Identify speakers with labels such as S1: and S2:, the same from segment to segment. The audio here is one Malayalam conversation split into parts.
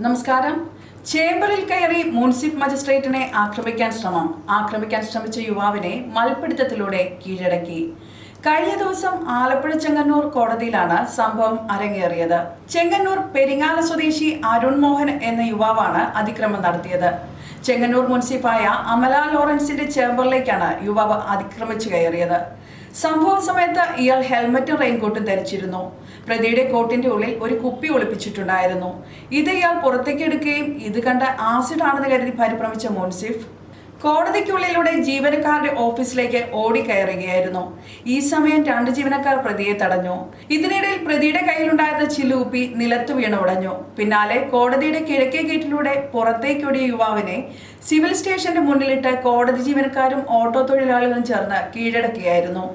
S1: നമസ്കാരം. ചേംബറിൽ കയറി മുൻസിഫ് മജിസ്ട്രേറ്റിനെ ആക്രമിക്കാൻ ശ്രമിച്ച യുവാവിനെ മൽപിടുത്തത്തിലൂടെ കീഴടക്കി. കഴിഞ്ഞ ദിവസം ആലപ്പുഴ ചെങ്ങന്നൂർ കോടതിയിലാണ് സംഭവം അരങ്ങേറിയത്. ചെങ്ങന്നൂർ പെരിങ്ങാല സ്വദേശി അരുൺ മോഹൻ എന്ന യുവാവാണ് അതിക്രമം നടത്തിയത്. ചെങ്ങന്നൂർ മുൻസിഫായ അമല ലോറൻസിന്റെ ചേംബറിലേക്കാണ് യുവാവ് അതിക്രമിച്ചു കയറിയത്. സംഭവ സമയത്ത് ഇയാൾ ഹെൽമറ്റും റെയിൻകോട്ടും ധരിച്ചിരുന്നു. പ്രതിയുടെ കോട്ടിന്റെ ഉള്ളിൽ ഒരു കുപ്പി ഒളിപ്പിച്ചിട്ടുണ്ടായിരുന്നു. ഇത് ഇയാൾ പുറത്തേക്ക് എടുക്കുകയും ഇത് കണ്ട ആസിഡാണെന്ന് കരുതി പരിഭ്രമിച്ച മുൻസിഫ് കോടതിക്കുള്ളിലൂടെ ജീവനക്കാരുടെ ഓഫീസിലേക്ക് ഓടിക്കയറുകയായിരുന്നു. ഈ സമയം 2 ജീവനക്കാർ പ്രതിയെ തടഞ്ഞു. ഇതിനിടയിൽ പ്രതിയുടെ കയ്യിലുണ്ടായിരുന്ന ചില്ലുകുപ്പി നിലത്തു വീണ് ഉടഞ്ഞു. പിന്നാലെ കോടതിയുടെ കിഴക്കേ ഗേറ്റിലൂടെ പുറത്തേക്കോടിയ യുവാവിനെ സിവിൽ സ്റ്റേഷന്റെ മുന്നിലിട്ട് കോടതി ജീവനക്കാരും ഓട്ടോ തൊഴിലാളികളും ചേർന്ന് കീഴടക്കുകയായിരുന്നു.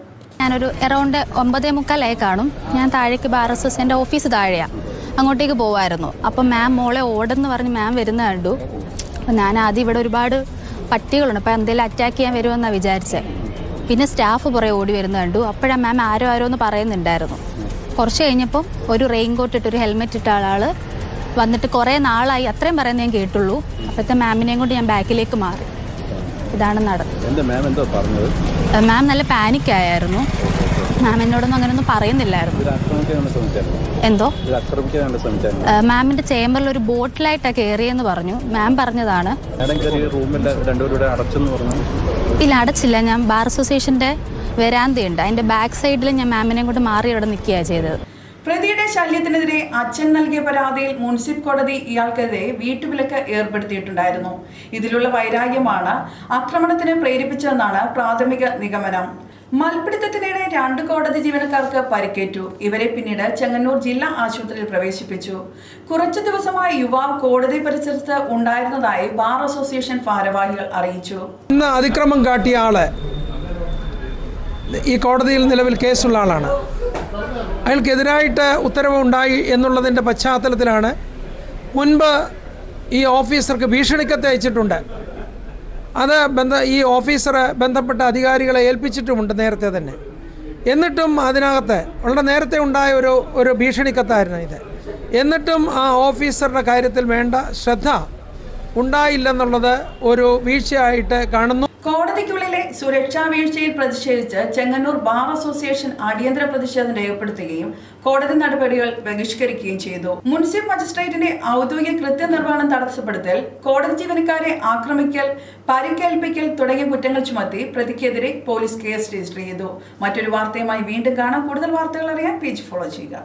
S2: ഞാനൊരു അറൗണ്ട് 9:45 കാണും. ഞാൻ താഴേക്ക് ബാർ അസോസിയേഷൻ്റെ ഓഫീസ് താഴെയാണ്, അങ്ങോട്ടേക്ക് പോവായിരുന്നു. അപ്പം മാം മോളെ ഓടെന്ന് പറഞ്ഞ് മാം വരുന്ന കണ്ടു. അപ്പം ഞാൻ ആദ്യം ഇവിടെ ഒരുപാട് പട്ടികളുണ്ട്, അപ്പം എന്തെങ്കിലും അറ്റാക്ക് ചെയ്യാൻ വരുമെന്നാണ് വിചാരിച്ചത്. പിന്നെ സ്റ്റാഫ് പുറകെ ഓടി വരുന്ന കണ്ടു. അപ്പോഴാണ് മാം ആരോ എന്ന് പറയുന്നുണ്ടായിരുന്നു. കുറച്ച് കഴിഞ്ഞപ്പം ഒരു റെയിൻകോട്ട് ഇട്ട് ഒരു ഹെൽമെറ്റ് ഇട്ട ആൾ വന്നിട്ട് കുറേ നാളായി അത്രയും പറയുന്നത് ഞാൻ കേട്ടുള്ളൂ. അപ്പോഴത്തെ മാമിനെയും കൊണ്ട് ഞാൻ ബാക്കിലേക്ക് മാറി. ഇതാണ് നടന്നത്. മാം നല്ല പാനിക് ആയിരുന്നു. മാം എന്നോടൊന്നും അങ്ങനെയൊന്നും പറയുന്നില്ലായിരുന്നു. എന്തോ മാമിന്റെ ചേംബറിൽ ഒരു ബോട്ടിലായിട്ടാണ് കയറിയെന്ന് പറഞ്ഞു. മാം പറഞ്ഞതാണ്. ഇല്ല, അടച്ചില്ല. ഞാൻ ബാർ അസോസിയേഷന്റെ വരാന്തയുണ്ട്, അതിന്റെ ബാക്ക് സൈഡിൽ ഞാൻ മാമിനെ കൊണ്ട് മാറി അവിടെ നിൽക്കുകയാണ് ചെയ്തത്.
S1: പ്രതിയുടെ ശല്യത്തിനെതിരെ അച്ഛൻ നൽകിയ പരാതിയിൽ മുൻസിഫ് കോടതി ഇയാൾക്കെതിരെ വീട്ടുവിലക്ക് ഏർപ്പെടുത്തിയിട്ടുണ്ടായിരുന്നു. ഇതിലുള്ള വൈരാഗ്യമാണ് ആക്രമണത്തിന് പ്രേരിപ്പിച്ചതെന്നാണ് പ്രാഥമിക നിഗമനം. മൽപിടുത്തത്തിനിടെ 2 കോടതി ജീവനക്കാർക്ക് പരിക്കേറ്റു. ഇവരെ പിന്നീട് ചെങ്ങന്നൂർ ജില്ലാ ആശുപത്രിയിൽ പ്രവേശിപ്പിച്ചു. കുറച്ചു ദിവസമായി യുവാവ് കോടതി പരിസരത്ത് ഉണ്ടായിരുന്നതായി ബാർ അസോസിയേഷൻ ഭാരവാഹികൾ അറിയിച്ചു.
S3: ഇന്ന് അതിക്രമം കാട്ടിയ ആള് ഈ കോടതിയിൽ നിലവിൽ കേസുള്ള ആളാണ്. അയാൾക്കെതിരായിട്ട് ഉത്തരവ് ഉണ്ടായി എന്നുള്ളതിൻ്റെ പശ്ചാത്തലത്തിലാണ് മുൻപ് ഈ ഓഫീസർക്ക് ഭീഷണിക്കത്ത് അയച്ചിട്ടുണ്ട്. അത് ഈ ഓഫീസർ ബന്ധപ്പെട്ട അധികാരികളെ ഏൽപ്പിച്ചിട്ടുമുണ്ട് നേരത്തെ തന്നെ. എന്നിട്ടും അതിനകത്ത് വളരെ നേരത്തെ ഉണ്ടായ ഒരു ഭീഷണിക്കത്തായിരുന്നു ഇത്. എന്നിട്ടും ആ ഓഫീസറുടെ കാര്യത്തിൽ വേണ്ട ശ്രദ്ധ ഉണ്ടായില്ലെന്നുള്ളത് ഒരു വീഴ്ചയായിട്ട് കാണുന്നു.
S1: കോടതിക്കുള്ളിലെ സുരക്ഷാ വീഴ്ചയിൽ പ്രതിഷേധിച്ച് ചെങ്ങന്നൂർ ബാർ അസോസിയേഷൻ അടിയന്തര പ്രതിഷേധം രേഖപ്പെടുത്തുകയും കോടതി നടപടികൾ ബഹിഷ്കരിക്കുകയും ചെയ്തു. മുൻസിഫ് മജിസ്ട്രേറ്റിന്റെ ഔദ്യോഗിക കൃത്യനിർവഹണം തടസ്സപ്പെടുത്തൽ, കോടതി ജീവനക്കാരെ ആക്രമിക്കൽ, പരിക്കേൽപ്പിക്കൽ തുടങ്ങിയ കുറ്റങ്ങൾ ചുമത്തി പ്രതിക്കെതിരെ പോലീസ് കേസ് രജിസ്റ്റർ ചെയ്തു. മറ്റൊരു വാർത്തയുമായി വീണ്ടും കാണാം. കൂടുതൽ വാർത്തകൾ അറിയാൻ പേജ് ഫോളോ ചെയ്യുക.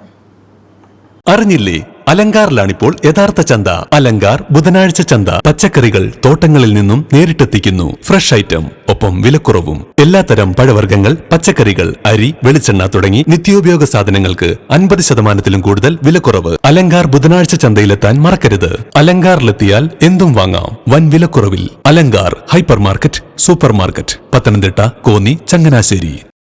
S4: അറിഞ്ഞില്ലേ, അലങ്കാറിലാണിപ്പോൾ യഥാർത്ഥ ചന്ത. അലങ്കാർ ബുധനാഴ്ച ചന്ത. പച്ചക്കറികൾ തോട്ടങ്ങളിൽ നിന്നും നേരിട്ടെത്തിക്കുന്നു. ഫ്രഷ് ഐറ്റം, ഒപ്പം വിലക്കുറവും. എല്ലാത്തരം പഴവർഗ്ഗങ്ങൾ, പച്ചക്കറികൾ, അരി, വെളിച്ചെണ്ണ തുടങ്ങി നിത്യോപയോഗ സാധനങ്ങൾക്ക് 50% കൂടുതൽ വിലക്കുറവ്. അലങ്കാർ ബുധനാഴ്ച ചന്തയിലെത്താൻ മറക്കരുത്. അലങ്കാറിലെത്തിയാൽ എന്തും വാങ്ങാം വൻ വിലക്കുറവിൽ. Alankar hyper market, super market, Pathanamthitta, Konni, Changanassery.